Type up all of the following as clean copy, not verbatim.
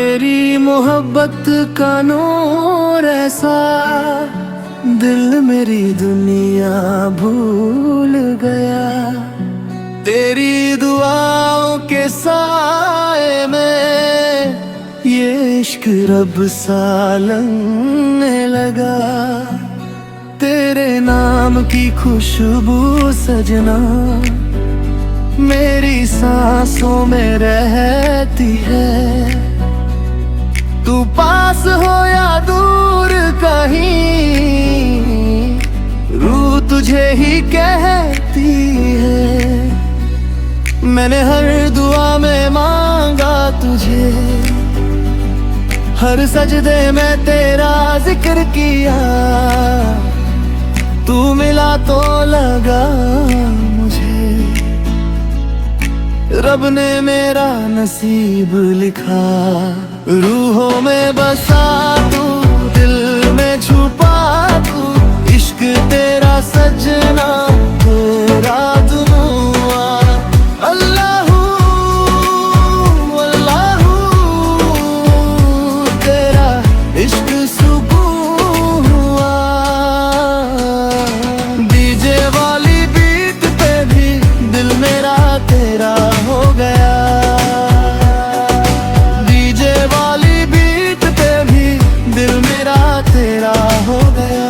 तेरी मोहब्बत का नूर ऐसा, दिल मेरी दुनिया भूल गया। तेरी दुआओं के साए में ये इश्क रब सा लगने लगा। तेरे नाम की खुशबू सजना मेरी सांसों में रहती है। तू पास हो या दूर कहीं, रूह तुझे ही कहती है। मैंने हर दुआ में मांगा तुझे, हर सजदे में तेरा जिक्र किया। तू मिला तो लगा मुझे, रब ने मेरा नसीब लिखा। रूहों में बसा तू, दिल में छुपा तू, इश्क तेरा सजना तेरा दुआ। अल्लाहू अल्लाहू तेरा इश्क सुकून हुआ। डीजे वाली बीट पे भी दिल मेरा तेरा हो गया। डीजे वाली बीट पे भी दिल मेरा तेरा हो गया।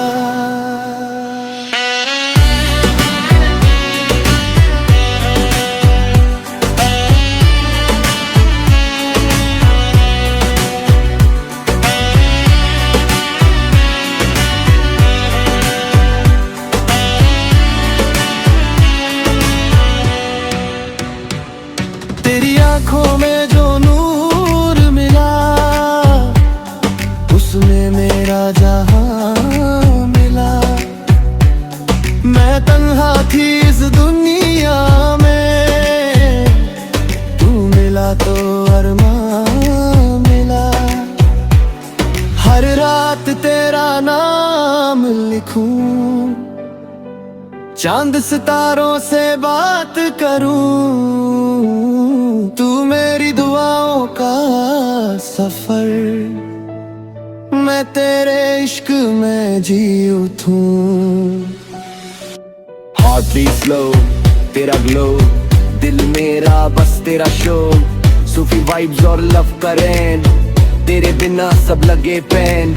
तेरी आंखों में जो नूर मिला, उसमें मेरा जहां मिला। मैं तन्हा थी इस दुनिया में, तू मिला तो अरमान मिला। हर रात तेरा नाम लिखूं, चांद सितारों से बात करूं। तू मेरी दुआओं का सफर, मैं तेरे इश्क में जी उठूं। हार्ट बीट स्लो, तेरा ग्लो, दिल मेरा बस तेरा शो। सूफी वाइब्स और लव करें, तेरे बिना सब लगे पैन।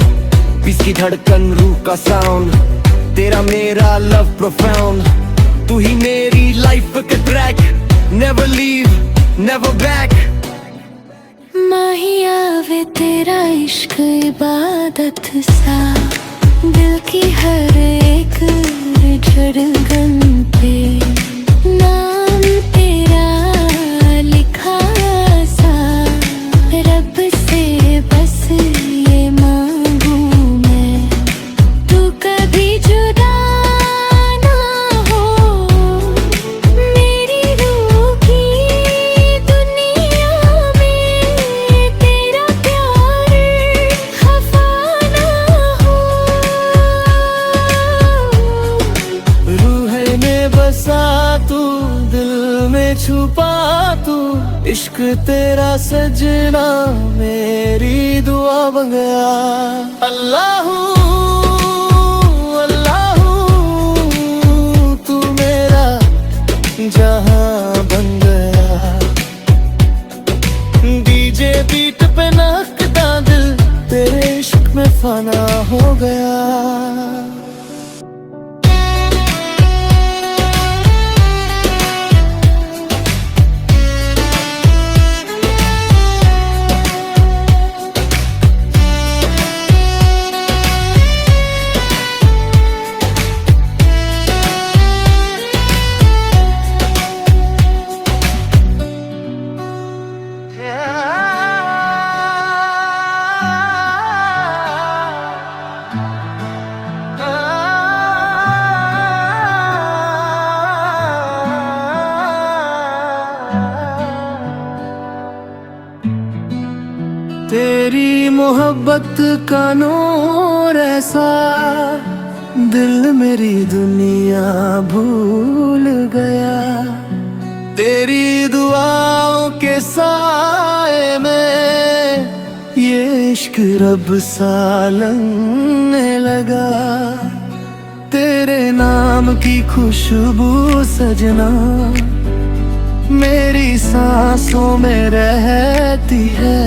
बीस की धड़कन रूह का साउंड, तेरा मेरा लव प्रोफाउंड। तू ही मेरी लाइफ का track, never leave never back. माहिया वे तेरा इश्क इबादत सा, दिल की हर एक धड़कन पे नाम तेरा लिखा सा। रब से बस ये मांगू मैं, तू कभी जुदा ना हो मेरी रूह की दुनिया में। तेरा प्यार खफा ना हो। रूह में बसा तू, दिल में छुपा तू, इश्क तेरा सजना मेरी दुआ बन गया। अल्लाहू अल्लाहू तू मेरा जहां बन गया। डीजे बीट पे नाचता दिल तेरे इश्क में फना हो गया। तेरी मोहब्बत का नूर ऐसा, दिल मेरी दुनिया भूल गया। तेरी दुआओं के साए में इश्क रब सा लगने लगा, तेरे नाम की खुशबू सजना मेरी सांसों में रहती है।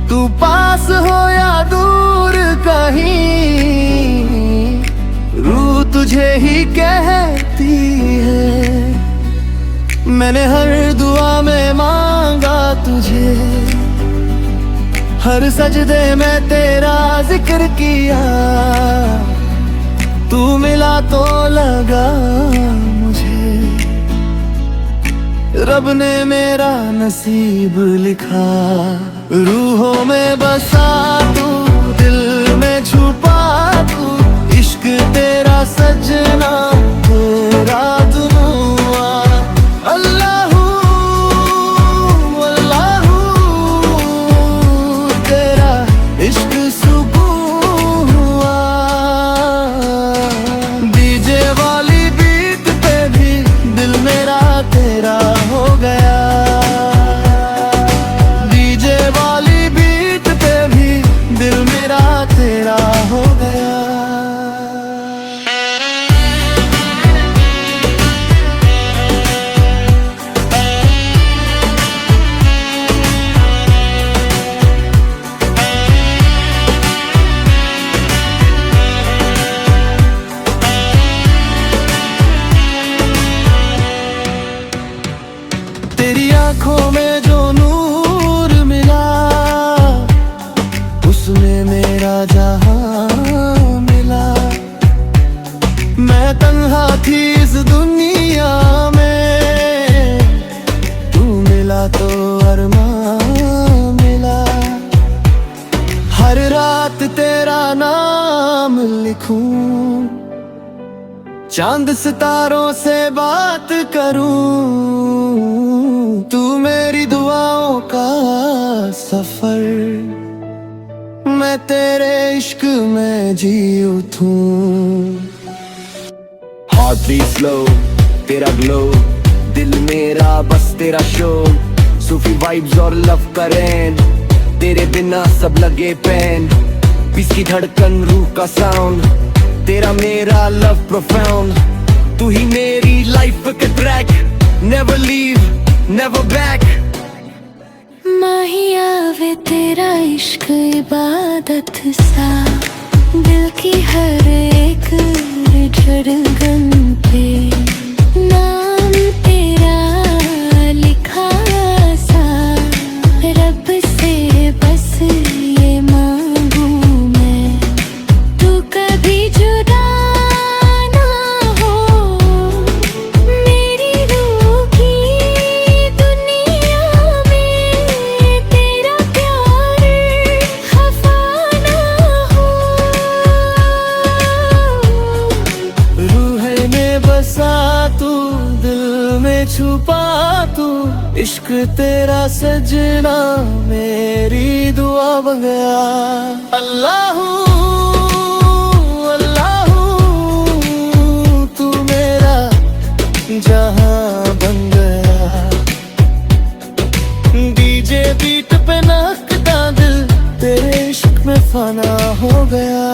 तू पास हो या दूर कहीं, रूह तुझे ही कहती है। मैंने हर दुआ में मांगा तुझे, हर सजदे में तेरा जिक्र किया। तू मिला तो लगा मुझे, रब ने मेरा नसीब लिखा। रूहों में बसा तू, दिल में छुपा तू, इश्क तेरा सजना तेरा दुआ। अल्लाहू अल्लाहू तेरा इश्क सुकून हुआ। डीजे वाली बीट पे भी दिल मेरा तेरा हो गया। डीजे वाली बीट पे भी दिल मेरा तेरा हो गया। तेरी आंखों में जो नूर मिला, उसमें मेरा जहां मिला। मैं तन्हा थी इस दुनिया में, तू मिला तो अरमान मिला। हर रात तेरा नाम लिखूं, चांद सितारों से बात करूं। तू मेरी दुआओं का सफर, मैं तेरे इश्क में जी उठूं। हार्ट बीट स्लो, तेरा ग्लो, दिल मेरा बस तेरा शो। सूफी वाइब्स और लव करें, तेरे बिना सब लगे पैन। पीस की धड़कन रूह का साउंड, तेरा मेरा लव प्रोफाउंड। तू ही मेरी लाइफ का track, never leave never back. माहिया वे तेरा इश्क इबादत सा, दिल की हर एक धड़कन पे नाम तेरा लिखा सा। रब से बस ये मांगू मैं, तू कभी जुदा ना हो। मेरी रूह की दुनिया में तेरा प्यार खफा ना हो। रूह में बसा तू, दिल में छुपा तू, इश्क तेरा सजना मेरी दुआ बन गया। अल्लाहू अल्लाहू तू मेरा जहां बन गया। डीजे बीट पे नाचता दिल तेरे इश्क में फना हो गया।